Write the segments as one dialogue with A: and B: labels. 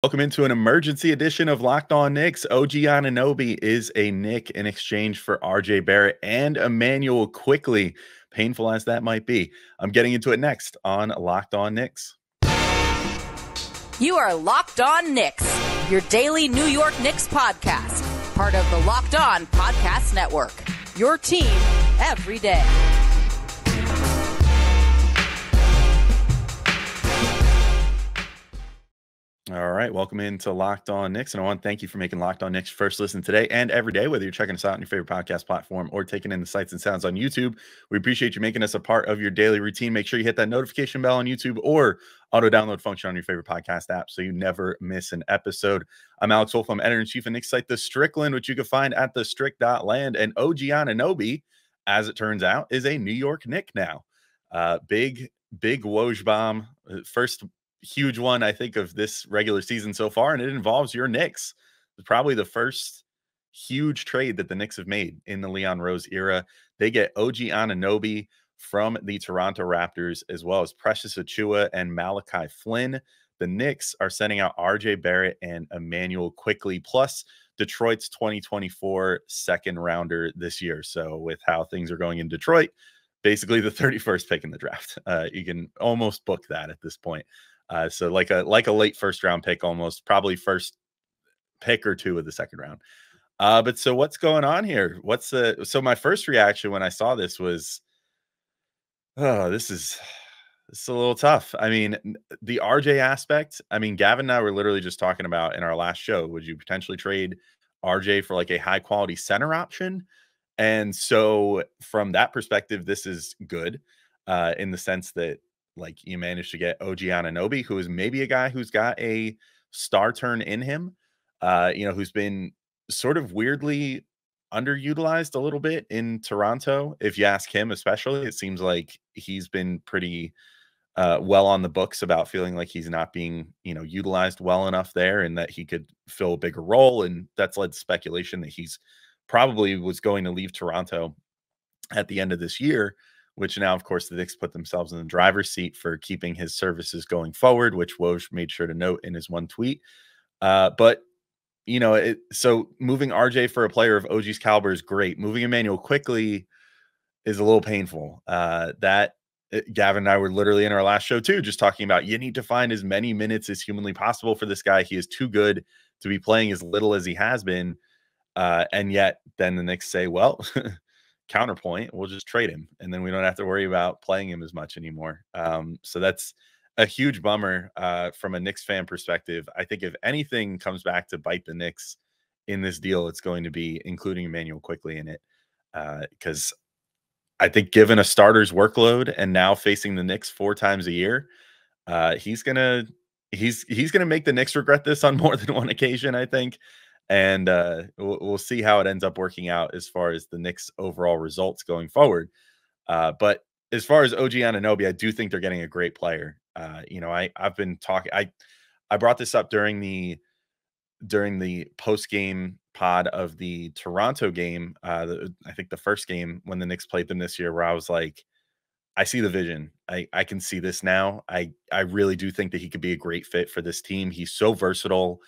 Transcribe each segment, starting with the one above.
A: Welcome into an emergency edition of Locked On Knicks. OG Anunoby is a Knick in exchange for RJ Barrett and Immanuel Quickley. Painful as that might be. I'm getting into it next on Locked On Knicks.
B: You are Locked On Knicks, your daily New York Knicks podcast, part of the Locked On Podcast Network. Your team every day.
A: All right, welcome into Locked On Knicks, and I want to thank you for making Locked On Knicks first listen today and every day, whether you're checking us out on your favorite podcast platform or taking in the sights and sounds on YouTube. We appreciate you making us a part of your daily routine. Make sure you hit that notification bell on YouTube or auto-download function on your favorite podcast app so you never miss an episode. I'm Alex Wolf. I'm editor-in-chief of Knicks site The Strickland, which you can find at thestrick.land. And OG Anunoby, as it turns out, is a New York Knick now. Big Woj bomb. First huge one, I think, of this regular season so far, and it involves your Knicks. It's probably the first huge trade that the Knicks have made in the Leon Rose era. They get OG Anunoby from the Toronto Raptors, as well as Precious Achiuwa and Malachi Flynn. The Knicks are sending out RJ Barrett and Immanuel Quickley, plus Detroit's 2024 second rounder this year. So with how things are going in Detroit, basically the 31st pick in the draft. You can almost book that at this point. So like a late first round pick, almost probably first pick or two of the second round. But so what's going on here? So my first reaction when I saw this was, oh, this is a little tough. I mean, the RJ aspect, I mean, Gavin and I were literally just talking about in our last show, would you potentially trade RJ for like a high quality center option? And so from that perspective, this is good in the sense that, like, you managed to get OG Anunoby, who is maybe a guy who's got a star turn in him, who's been sort of weirdly underutilized a little bit in Toronto. If you ask him, especially, it seems like he's been pretty well on the books about feeling like he's not being, utilized well enough there, and that he could fill a bigger role. And that's led to speculation that he's probably was going to leave Toronto at the end of this year, which now, of course, the Knicks put themselves in the driver's seat for keeping his services going forward, which Woj made sure to note in his one tweet. But so moving RJ for a player of OG's caliber is great. Moving Immanuel Quickley is a little painful. Gavin and I were literally in our last show too, just talking about you need to find as many minutes as humanly possible for this guy. He is too good to be playing as little as he has been. And yet then the Knicks say, well, counterpoint, we'll just trade him, and then we don't have to worry about playing him as much anymore. So that's a huge bummer from a Knicks fan perspective. I think if anything comes back to bite the Knicks in this deal, it's going to be including Immanuel Quickley in it, because I think given a starter's workload and now facing the Knicks 4 times a year, he's gonna make the Knicks regret this on more than one occasion, I think. And we'll see how it ends up working out as far as the Knicks' overall results going forward. But as far as OG Anunoby, I do think they're getting a great player. I've been talking. I brought this up during the post game pod of the Toronto game. I think the first game when the Knicks played them this year, where I was like, I see the vision. I can see this now. I really do think that he could be a great fit for this team. He's so versatile.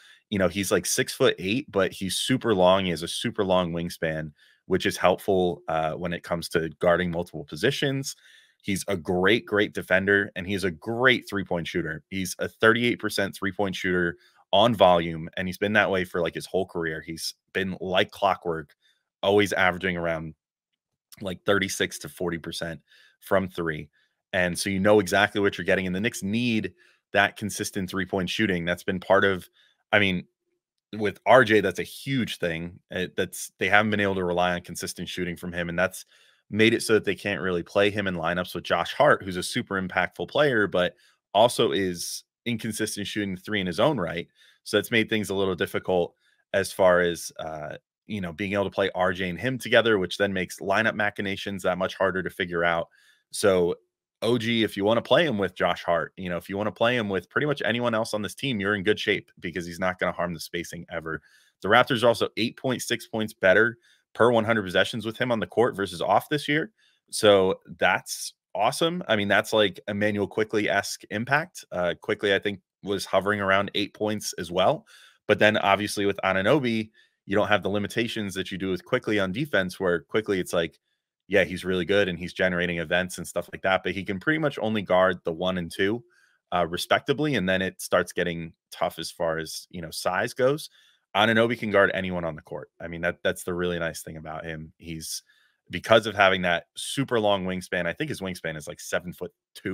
A: He's like 6'8", but he's super long. He has a super long wingspan, which is helpful when it comes to guarding multiple positions. He's a great defender, and he's a great three-point shooter. He's a 38% three-point shooter on volume, and he's been that way for like his whole career. He's been like clockwork, always averaging around like 36 to 40% from three. And so you know exactly what you're getting, and the Knicks need that consistent three-point shooting. That's been part of, I mean, with RJ, that's a huge thing. They haven't been able to rely on consistent shooting from him, and that's made it so that they can't really play him in lineups with Josh Hart, who's a super impactful player, but also is inconsistent shooting the three in his own right. So that's made things a little difficult as far as being able to play RJ and him together, which then makes lineup machinations that much harder to figure out. So OG, if you want to play him with Josh Hart, if you want to play him with pretty much anyone else on this team, you're in good shape because he's not going to harm the spacing ever. The Raptors are also 8.6 points better per 100 possessions with him on the court versus off this year. So that's awesome. I mean, that's like Immanuel Quickley-esque impact. Quickley, I think, was hovering around 8 points as well. But then obviously with Anunoby, you don't have the limitations that you do with Quickley on defense, where Quickley, it's like, yeah, he's really good and he's generating events and stuff like that, but he can pretty much only guard the 1 and 2 respectively. And then it starts getting tough as far as, size goes. Anunoby can guard anyone on the court. I mean, that's the really nice thing about him. He's, because of having that super long wingspan, I think his wingspan is like 7'2"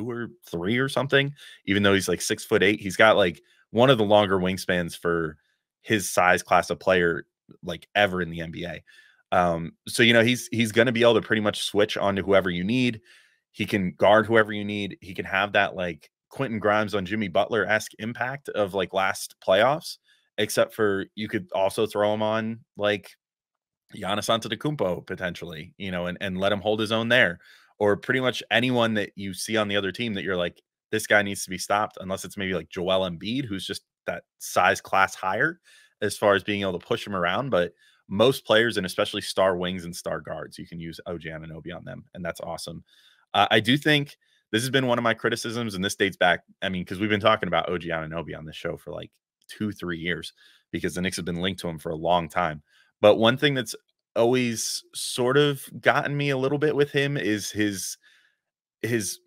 A: or 3 or something, even though he's like 6'8". He's got like one of the longer wingspans for his size class of player, like ever in the NBA. So he's going to be able to pretty much switch onto whoever you need. He can guard whoever you need. He can have that like Quentin Grimes on Jimmy Butler-esque impact of like last playoffs, except for you could also throw him on like Giannis Antetokounmpo potentially, and let him hold his own there, or pretty much anyone that you see on the other team that you're like, this guy needs to be stopped, unless it's maybe like Joel Embiid, who's just that size class higher as far as being able to push him around. But most players, and especially star wings and star guards, you can use OG Anunoby on them, and that's awesome. I do think this has been one of my criticisms, and this dates back, I mean, because we've been talking about OG Anunoby on this show for like 2-3 years, because the Knicks have been linked to him for a long time. But one thing that's always sort of gotten me a little bit with him is his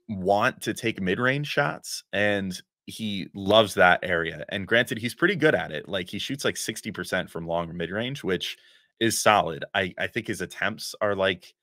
A: want to take mid-range shots, and he loves that area. And granted, he's pretty good at it. Like, he shoots like 60% from long mid-range, which is solid. I think his attempts are like,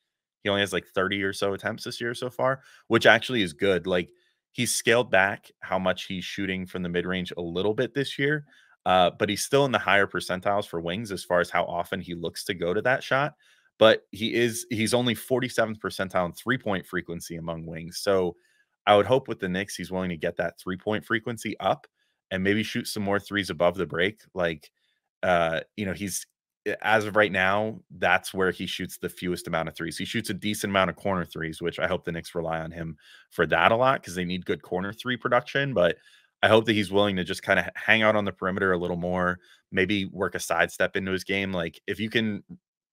A: he only has like 30 or so attempts this year so far, which actually is good. Like, he's scaled back how much he's shooting from the mid-range a little bit this year. But he's still in the higher percentiles for wings as far as how often he looks to go to that shot. But he's only 47th percentile in 3-point frequency among wings. So I would hope with the Knicks, he's willing to get that 3-point frequency up and maybe shoot some more threes above the break. Like, he's, as of right now, that's where he shoots the fewest amount of threes. He shoots a decent amount of corner threes, which I hope the Knicks rely on him for that a lot, because they need good corner three production. But I hope that he's willing to just kind of hang out on the perimeter a little more, maybe work a sidestep into his game. Like, if you can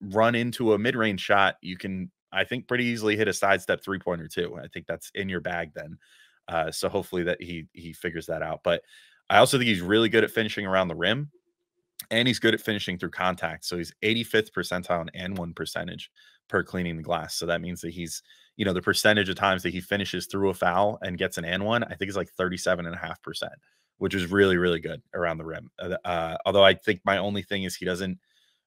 A: run into a mid-range shot, you can, I think, pretty easily hit a sidestep 3-pointer too. I think that's in your bag then. So hopefully that he figures that out. But I also think he's really good at finishing around the rim, and he's good at finishing through contact. So he's 85th percentile in and one percentage per cleaning the glass. So that means that he's, the percentage of times that he finishes through a foul and gets an and one, I think is like 37.5%, which is really, really good around the rim. Although I think my only thing is he doesn't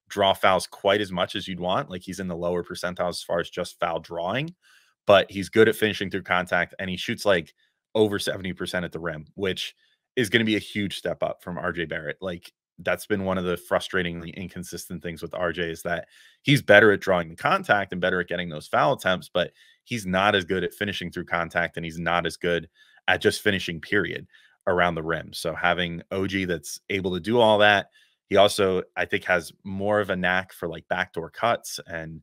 A: draw fouls quite as much as you'd want. Like, he's in the lower percentile as far as just foul drawing, but he's good at finishing through contact, and he shoots like over 70% at the rim, which is going to be a huge step up from RJ Barrett. Like, that's been one of the frustratingly inconsistent things with RJ, is that he's better at drawing the contact and better at getting those foul attempts, but he's not as good at finishing through contact, and he's not as good at just finishing, period, around the rim. So having OG that's able to do all that, he also, I think, has more of a knack for like backdoor cuts and,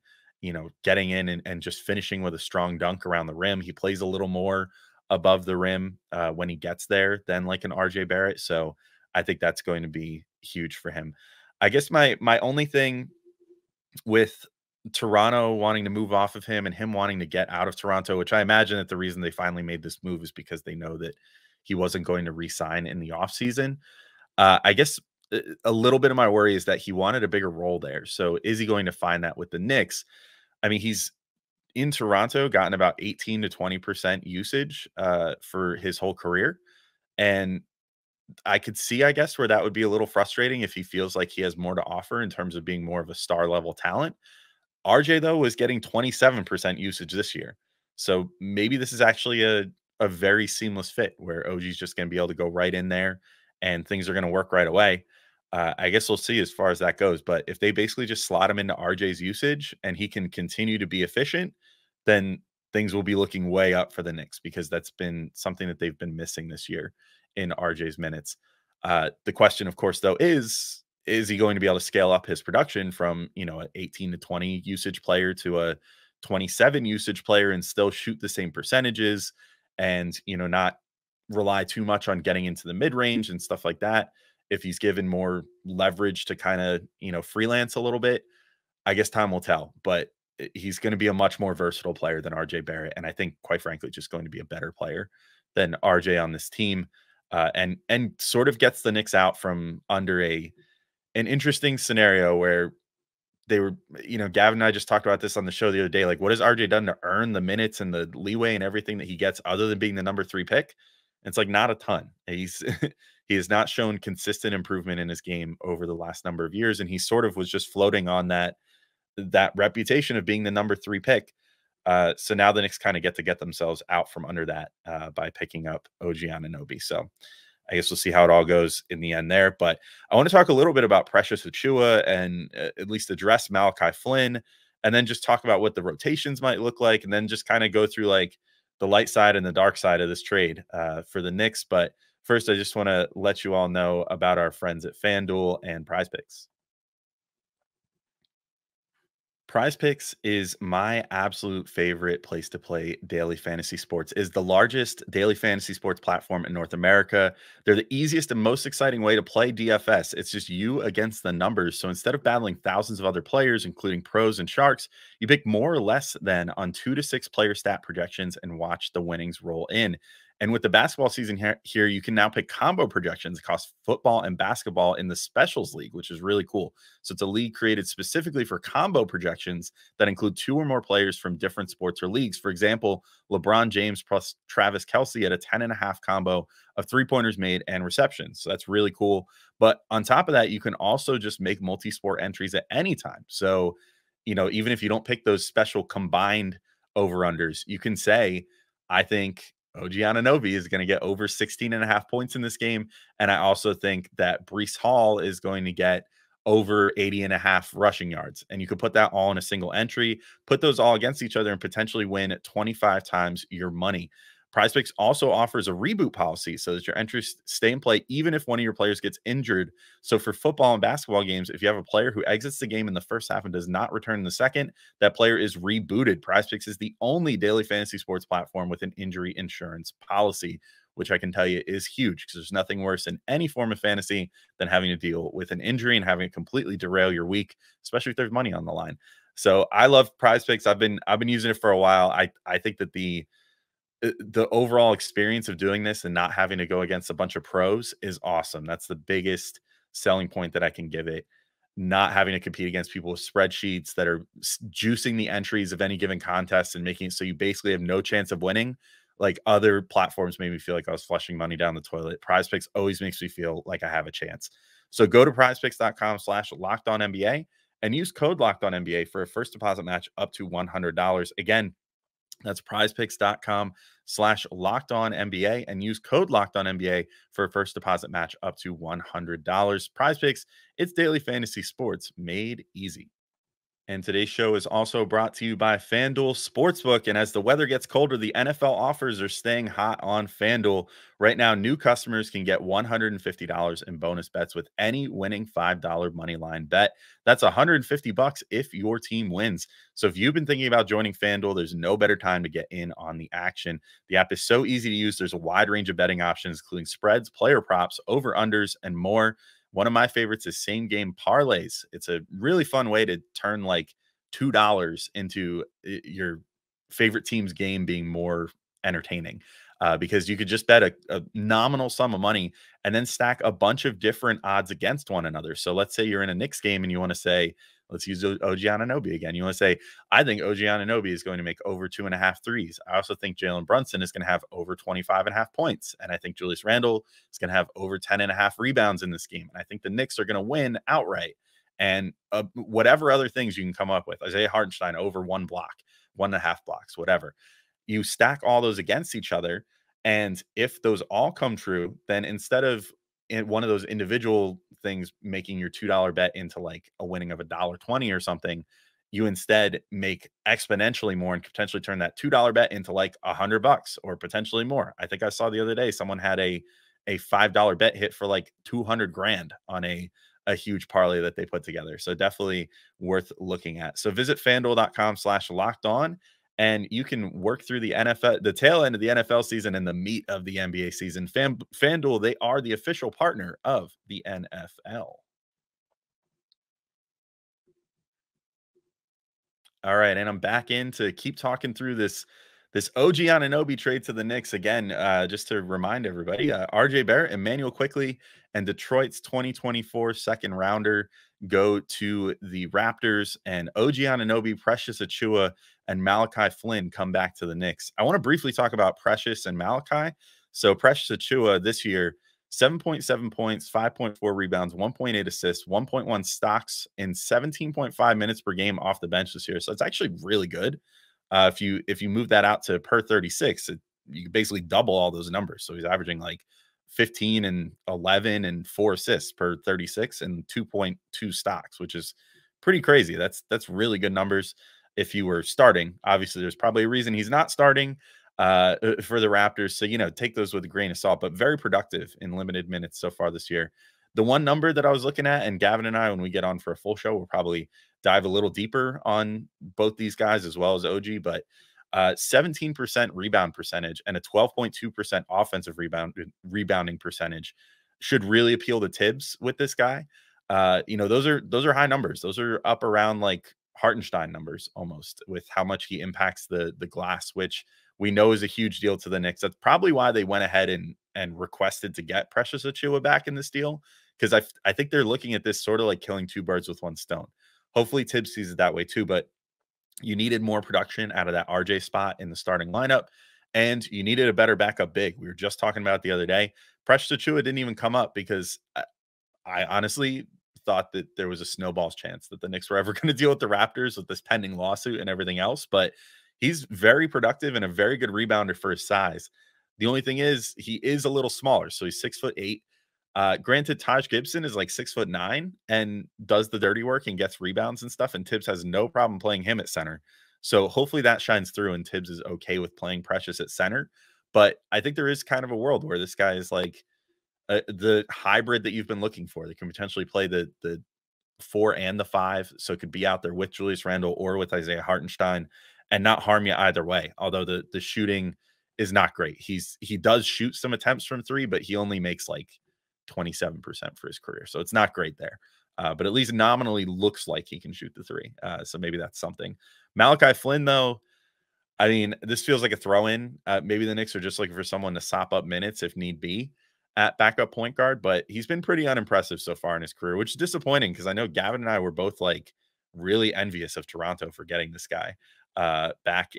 A: getting in and just finishing with a strong dunk around the rim. He plays a little more above the rim when he gets there than like an RJ Barrett. So I think that's going to be huge for him. I guess my only thing with Toronto wanting to move off of him and him wanting to get out of Toronto, which I imagine that the reason they finally made this move is because they know that he wasn't going to re-sign in the offseason. I guess a little bit of my worry is that he wanted a bigger role there. So is he going to find that with the Knicks? I mean, he's in Toronto gotten about 18 to 20% usage for his whole career. And I could see, I guess, where that would be a little frustrating if he feels like he has more to offer in terms of being more of a star level talent. RJ, though, was getting 27% usage this year. So maybe this is actually a very seamless fit where OG's just going to be able to go right in there and things are going to work right away. I guess we'll see as far as that goes. But if they basically just slot him into RJ's usage and he can continue to be efficient, then things will be looking way up for the Knicks, because that's been something that they've been missing this year in RJ's minutes. The question, of course, though, is he going to be able to scale up his production from, an 18 to 20 usage player to a 27 usage player and still shoot the same percentages and, not rely too much on getting into the mid-range and stuff like that? If he's given more leverage to kind of, freelance a little bit, I guess time will tell. But he's going to be a much more versatile player than RJ Barrett. And I think, quite frankly, just going to be a better player than RJ on this team. and sort of gets the Knicks out from under an interesting scenario where they were, Gavin and I just talked about this on the show the other day. Like, what has RJ done to earn the minutes and the leeway and everything that he gets other than being the number 3 pick? It's like not a ton. He's he has not shown consistent improvement in his game over the last number of years, and he sort of was just floating on that reputation of being the number 3 pick. So now the Knicks kind of get themselves out from under that by picking up OG Anunoby. So I guess we'll see how it all goes in the end there. But I want to talk a little bit about Precious Achiuwa and at least address Malachi Flynn, and then just talk about what the rotations might look like, and then just kind of go through like the light side and the dark side of this trade for the Knicks. But first, I just want to let you all know about our friends at FanDuel and PrizePicks. PrizePicks is my absolute favorite place to play daily fantasy sports. Is the largest daily fantasy sports platform in North America. They're the easiest and most exciting way to play DFS. It's just you against the numbers. So instead of battling thousands of other players, including pros and sharks, you pick more or less than on 2 to 6 player stat projections and watch the winnings roll in. And with the basketball season here, you can now pick combo projections across football and basketball in the Specials League, which is really cool. So it's a league created specifically for combo projections that include 2 or more players from different sports or leagues. For example, LeBron James plus Travis Kelce at a 10.5 combo of 3-pointers made and receptions. So that's really cool. But on top of that, you can also just make multi-sport entries at any time. So, even if you don't pick those special combined over-unders, you can say, I think OG Anunoby is going to get over 16.5 points in this game. And I also think that Breece Hall is going to get over 80.5 rushing yards. And you could put that all in a single entry, put those all against each other, and potentially win 25 times your money. PrizePicks also offers a reboot policy so that your entries stay in play even if one of your players gets injured. So for football and basketball games, if you have a player who exits the game in the first half and does not return in the second, that player is rebooted. PrizePicks is the only daily fantasy sports platform with an injury insurance policy, which I can tell you is huge because there's nothing worse in any form of fantasy than having to deal with an injury and having it completely derail your week, especially if there's money on the line. So I love PrizePicks. I've been using it for a while. I think that the overall experience of doing this and not having to go against a bunch of pros is awesome. That's the biggest selling point that I can give it. Not having to compete against people with spreadsheets that are juicing the entries of any given contest and making it so you basically have no chance of winning. Like other platforms made me feel like I was flushing money down the toilet. PrizePicks always makes me feel like I have a chance. So go to prizepicks.com/LockedOnNBA and use code LockedOnNBA for a first deposit match up to $100. Again, that's prizepicks.com/LockedOnNBA and use code LockedOnNBA for a first deposit match up to $100. PrizePicks, it's daily fantasy sports made easy. And today's show is also brought to you by FanDuel Sportsbook. And as the weather gets colder, the NFL offers are staying hot on FanDuel. Right now, new customers can get $150 in bonus bets with any winning $5 money line bet. That's $150 if your team wins. So if you've been thinking about joining FanDuel, there's no better time to get in on the action. The app is so easy to use. There's a wide range of betting options, including spreads, player props, over-unders, and more. One of my favorites is same game parlays. It's a really fun way to turn like $2 into your favorite team's game being more entertaining because you could just bet a nominal sum of money and then stack a bunch of different odds against one another. So let's say you're in a Knicks game and you want to say, let's use OG Anunoby again. You want to say, I think OG Anunoby is going to make over 2.5 threes. I also think Jalen Brunson is going to have over 25.5 points. And I think Julius Randle is going to have over 10.5 rebounds in this game. And I think the Knicks are going to win outright. And whatever other things you can come up with, Isaiah Hartenstein over 1 block, 1.5 blocks, whatever. You stack all those against each other. And if those all come true, then instead of one of those individual things making your $2 bet into like a winning of $1.20 or something, you instead make exponentially more and potentially turn that $2 bet into like $100 or potentially more. I think I saw the other day someone had a $5 bet hit for like 200 grand on a huge parlay that they put together. So definitely worth looking at. So visit fanduel.com/lockedon and you can work through the NFL, the tail end of the NFL season and the meat of the NBA season. FanDuel, they are the official partner of the NFL. All right, and I'm back in to keep talking through this This OG Anunoby trade to the Knicks again, just to remind everybody, RJ Barrett, Immanuel Quickley, and Detroit's 2024 second rounder go to the Raptors, and OG Anunoby, Precious Achiuwa, and Malachi Flynn come back to the Knicks. I want to briefly talk about Precious and Malachi. So Precious Achiuwa this year, 7.7 points, 5.4 rebounds, 1.8 assists, 1.1 stocks in 17.5 minutes per game off the bench this year. So it's actually really good. If you move that out to per 36, you basically double all those numbers. So he's averaging like 15 and 11 and 4 assists per 36 and 2.2 stocks, which is pretty crazy. That's really good numbers if you were starting. Obviously, there's probably a reason he's not starting for the Raptors. So, take those with a grain of salt, but very productive in limited minutes so far this year. The one number that I was looking at, and Gavin and I, when we get on for a full show, we'll probably dive a little deeper on both these guys as well as OG, but 17% rebound percentage and a 12.2% offensive rebounding percentage should really appeal to Tibbs with this guy. Those are high numbers. Those are up around like Hartenstein numbers almost, with how much he impacts the glass, which we know is a huge deal to the Knicks. That's probably why they went ahead and requested to get Precious Achiuwa back in this deal, because I think they're looking at this sort of like killing two birds with one stone. Hopefully Tibbs sees it that way too, but you needed more production out of that RJ spot in the starting lineup, and you needed a better backup big. We were just talking about it the other day. Precious Achiuwa didn't even come up because I honestly thought that there was a snowball's chance that the Knicks were ever going to deal with the Raptors with this pending lawsuit and everything else, but he's very productive and a very good rebounder for his size. The only thing is he is a little smaller, so he's 6'8". Granted, Taj Gibson is like 6'9" and does the dirty work and gets rebounds and stuff, and Tibbs has no problem playing him at center. So hopefully that shines through and Tibbs is okay with playing Precious at center. But I think there is kind of a world where this guy is like the hybrid that you've been looking for. They can potentially play the 4 and the 5, so it could be out there with Julius Randle or with Isaiah Hartenstein and not harm you either way. Although the shooting is not great. He does shoot some attempts from 3, but he only makes like 27% for his career. So it's not great there. But at least nominally looks like he can shoot the 3. So maybe that's something. Malachi Flynn, though, I mean, this feels like a throw-in. Maybe the Knicks are just looking for someone to sop up minutes if need be at backup point guard, but he's been pretty unimpressive so far in his career, which is disappointing because I know Gavin and I were both like really envious of Toronto for getting this guy back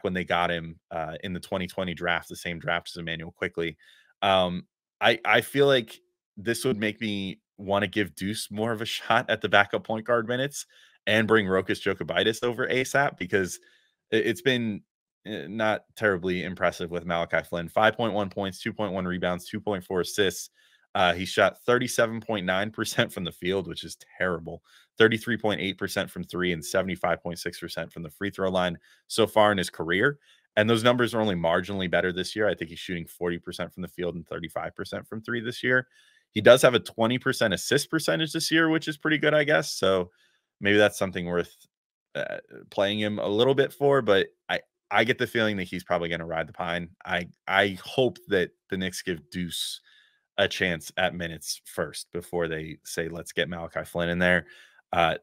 A: when they got him in the 2020 draft, the same draft as Immanuel Quickley. I feel like this would make me want to give Deuce more of a shot at the backup point guard minutes and bring Rokas Jokubaitis over ASAP, because it's been not terribly impressive with Malachi Flynn. 5.1 points, 2.1 rebounds, 2.4 assists. He shot 37.9% from the field, which is terrible. 33.8% from 3 and 75.6% from the free throw line so far in his career. And those numbers are only marginally better this year. I think he's shooting 40% from the field and 35% from 3 this year. He does have a 20% assist percentage this year, which is pretty good, I guess. So maybe that's something worth playing him a little bit for. But I get the feeling that he's probably going to ride the pine. I hope that the Knicks give Deuce a chance at minutes first before they say, let's get Malachi Flynn in there.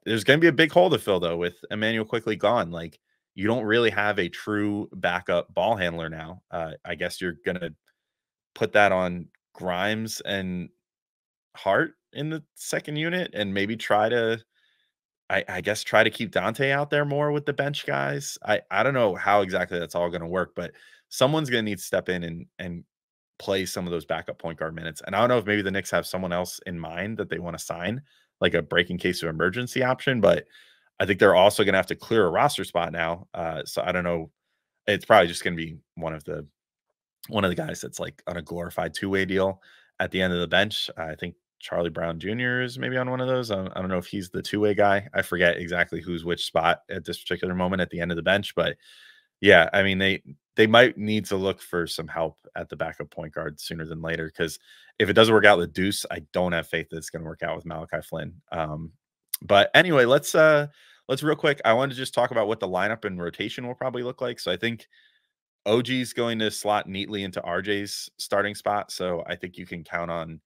A: There's going to be a big hole to fill, though, with Immanuel Quickley gone. Like, you don't really have a true backup ball handler now. I guess you're going to put that on Grimes and Hart in the second unit and maybe try to keep Dante out there more with the bench guys. I don't know how exactly that's all going to work, but someone's going to need to step in and play some of those backup point guard minutes. And I don't know if maybe the Knicks have someone else in mind that they want to sign, like a break in case of emergency option, but I think they're also going to have to clear a roster spot now. So I don't know. It's probably just going to be one of the guys that's like on a glorified two-way deal at the end of the bench. I think Charlie Brown Jr. is maybe on one of those. I don't know if he's the two-way guy. I forget exactly who's which spot at this particular moment at the end of the bench, but yeah, I mean, they might need to look for some help at the backup point guard sooner than later, because if it doesn't work out with Deuce, I don't have faith that it's going to work out with Malachi Flynn. But anyway, let's real quick. I wanted to just talk about what the lineup and rotation will probably look like. So I think OG's going to slot neatly into RJ's starting spot. So I think you can count on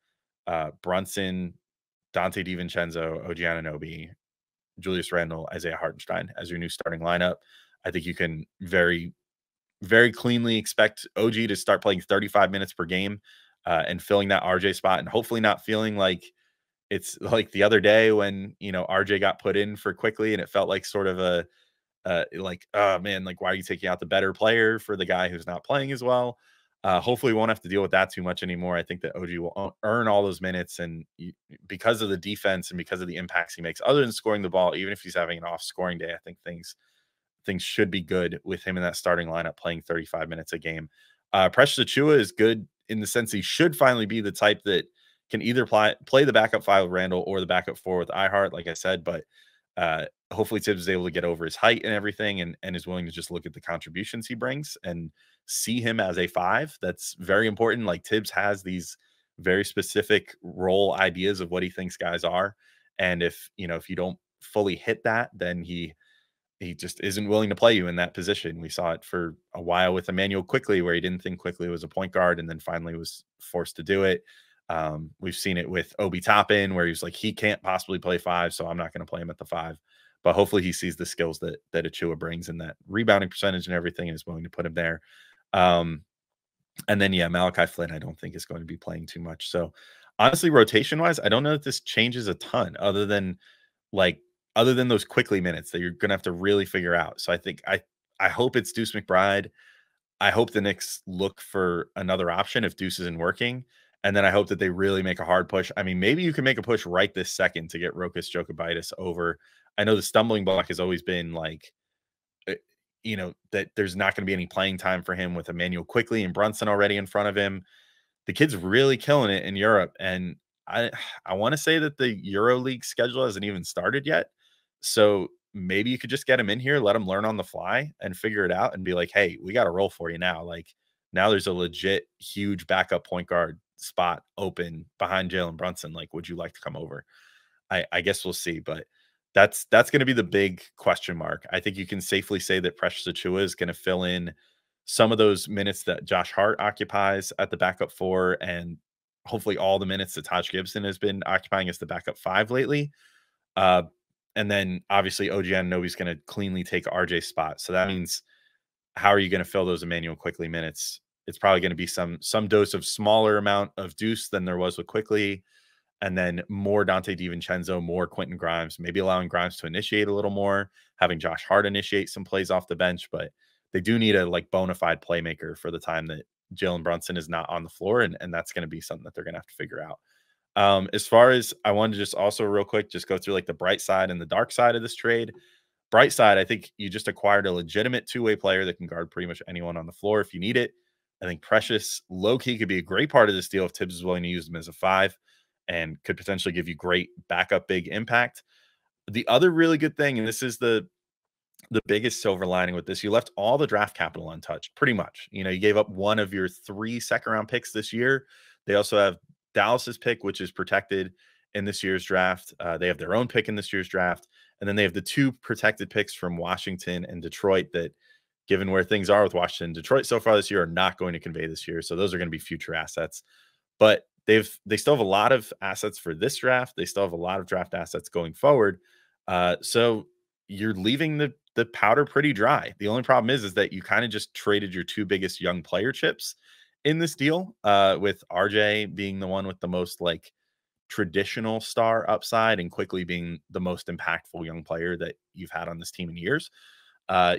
A: Brunson, Dante DiVincenzo, OG Anunoby, Julius Randle, Isaiah Hartenstein as your new starting lineup. I think you can very very cleanly expect OG to start playing 35 minutes per game and filling that RJ spot, and hopefully not feeling like it's like the other day when, you know, RJ got put in for Quickley and it felt like sort of a like, oh man, like, why are you taking out the better player for the guy who's not playing as well? Hopefully we won't have to deal with that too much anymore. I think that OG will earn all those minutes, and because of the defense and because of the impacts he makes, other than scoring the ball, even if he's having an off scoring day, I think things should be good with him in that starting lineup playing 35 minutes a game. Precious Achiuwa is good in the sense he should finally be the type that can either play the backup five with Randall or the backup four with iHeart, like I said, but hopefully Tibbs is able to get over his height and everything, and is willing to just look at the contributions he brings and see him as a five. That's very important. Like, Tibbs has these very specific role ideas of what he thinks guys are. And if you don't fully hit that, then he just isn't willing to play you in that position. We saw it for a while with Immanuel Quickley, where he didn't think Quickley was a point guard and then finally was forced to do it. We've seen it with Obi Toppin, where he's like, he can't possibly play five, so I'm not going to play him at the five. But hopefully he sees the skills that Achiuwa brings and that rebounding percentage and everything, and is willing to put him there. And then, yeah, Malachi Flynn, I don't think is going to be playing too much. So honestly, rotation wise, I don't know that this changes a ton other than those Quickley minutes that you're going to have to really figure out. So I think I hope it's Deuce McBride. I hope the Knicks look for another option if Deuce isn't working. And then I hope that they really make a hard push. I mean, maybe you can make a push right this second to get Rokas Jokubaitis over. I know the stumbling block has always been like, that there's not going to be any playing time for him with Immanuel Quickley and Brunson already in front of him. The kid's really killing it in Europe. And I want to say that the EuroLeague schedule hasn't even started yet. So maybe you could just get him in here, let him learn on the fly and figure it out and be like, hey, we got a role for you now. Like, now there's a legit huge backup point guard spot open behind Jalen Brunson. Like, would you like to come over? I guess we'll see, but that's going to be the big question mark. I think you can safely say that Precious Achiuwa is going to fill in some of those minutes that Josh Hart occupies at the backup four, and hopefully all the minutes that Taj Gibson has been occupying as the backup five lately. And then obviously OG Anunoby is going to cleanly take RJ's spot. So that means, how are you going to fill those Immanuel Quickley minutes? It's probably going to be some dose of smaller amount of Deuce than there was with Quickley, and then more Dante DiVincenzo, more Quentin Grimes, maybe allowing Grimes to initiate a little more, having Josh Hart initiate some plays off the bench. But they do need a bona fide playmaker for the time that Jalen Brunson is not on the floor, and that's going to be something that they're going to have to figure out. As far as, I wanted to just also real quick just go through like the bright side and the dark side of this trade. Bright side, I think you just acquired a legitimate two-way player that can guard pretty much anyone on the floor if you need it. I think Precious low-key could be a great part of this deal if Tibbs is willing to use him as a five, and could potentially give you great backup big impact. The other really good thing, and this is the biggest silver lining with this, you left all the draft capital untouched, pretty much. You gave up one of your 3 second-round picks this year. They also have Dallas's pick, which is protected in this year's draft. They have their own pick in this year's draft. And then they have the 2 protected picks from Washington and Detroit that, given where things are with Washington and Detroit so far this year, are not going to convey this year. So those are going to be future assets. But they still have a lot of assets for this draft. They still have a lot of draft assets going forward. So you're leaving the powder pretty dry. The only problem is that you kind of just traded your 2 biggest young player chips in this deal, with RJ being the one with the most like traditional star upside, and Quickley being the most impactful young player that you've had on this team in years.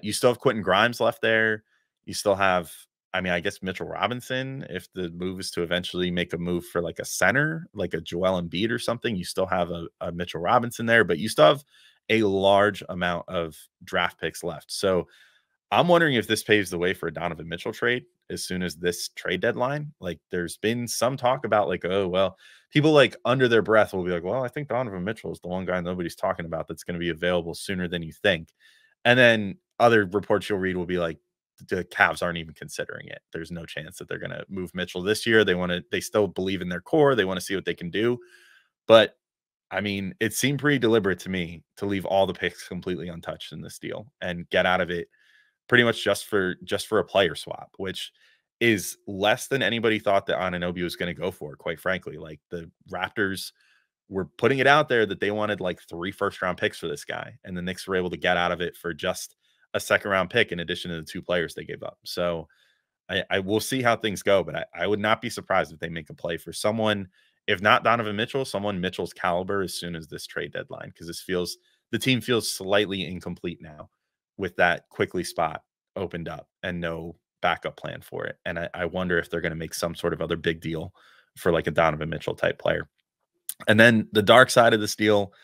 A: You still have Quentin Grimes left there. You still have, I guess, Mitchell Robinson, if the move is to eventually make a move for like a center, like a Joel Embiid or something. You still have a Mitchell Robinson there, but you still have a large amount of draft picks left. So I'm wondering if this paves the way for a Donovan Mitchell trade as soon as this trade deadline. Like, there's been some talk about like, oh, well, people like under their breath will be like, well, I think Donovan Mitchell is the one guy nobody's talking about that's going to be available sooner than you think. And then other reports you'll read will be like, the Cavs aren't even considering it. There's no chance that they're going to move Mitchell this year. They still believe in their core. They want to see what they can do. But it seemed pretty deliberate to me to leave all the picks completely untouched in this deal and get out of it pretty much just for a player swap, which is less than anybody thought that Anunoby was going to go for, quite frankly. Like, the Raptors were putting it out there that they wanted like 3 first-round picks for this guy, and the Knicks were able to get out of it for just a second round pick in addition to the 2 players they gave up. So I will see how things go, but I would not be surprised if they make a play for someone, if not Donovan Mitchell, someone Mitchell's caliber as soon as this trade deadline, because the team feels slightly incomplete now with that Quickley spot opened up and no backup plan for it. And I wonder if they're going to make some sort of other big deal for like a Donovan Mitchell type player. And then the dark side of this deal,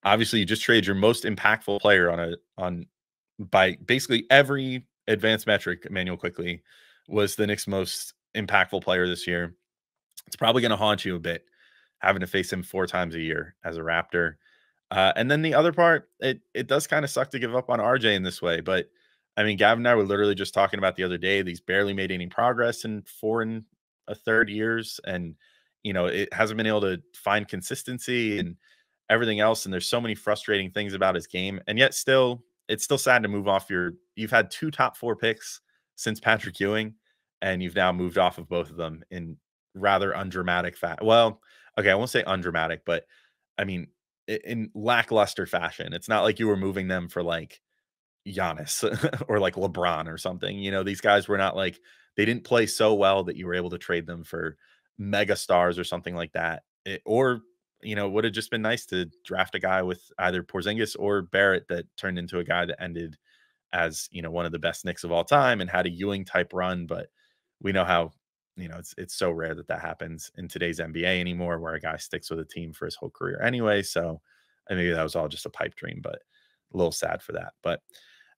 A: obviously, you just trade your most impactful player by basically every advanced metric. Immanuel Quickley was the Knicks' most impactful player this year. It's probably going to haunt you a bit having to face him 4 times a year as a Raptor. And then the other part, it does kind of suck to give up on RJ in this way. But I mean, Gavin and I were literally just talking about the other day, he's barely made any progress in 4 1/3 years. And, it hasn't been able to find consistency and everything else. And there's so many frustrating things about his game. And yet it's still sad to move off you've had 2 top 4 picks since Patrick Ewing, and you've now moved off of both of them in rather undramatic well, okay, I won't say undramatic, but I mean, in lackluster fashion. It's not like you were moving them for like Giannis or like LeBron or something. These guys were not like, they didn't play so well that you were able to trade them for mega stars or something like that. It would have just been nice to draft a guy with either Porzingis or Barrett that turned into a guy that ended as, one of the best Knicks of all time and had a Ewing type run. But we know how, it's so rare that happens in today's NBA anymore, where a guy sticks with a team for his whole career anyway. So maybe that was all just a pipe dream, but a little sad for that. But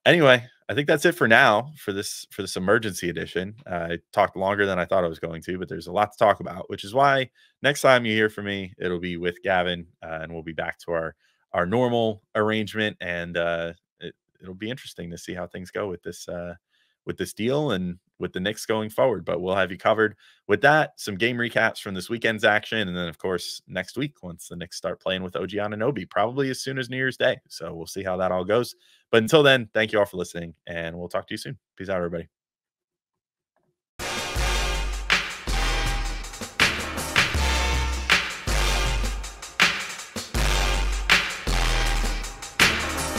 A: anyway, I think that's it for now for this emergency edition. I talked longer than I thought I was going to, but there's a lot to talk about, which is why next time you hear from me, it'll be with Gavin, and we'll be back to our normal arrangement. And it'll be interesting to see how things go with this deal and with the Knicks going forward. But we'll have you covered with that. Some game recaps from this weekend's action, and then of course next week once the Knicks start playing with OG Anunoby, probably as soon as New Year's Day. So we'll see how that all goes. But until then, thank you all for listening, and we'll talk to you soon. Peace out, everybody.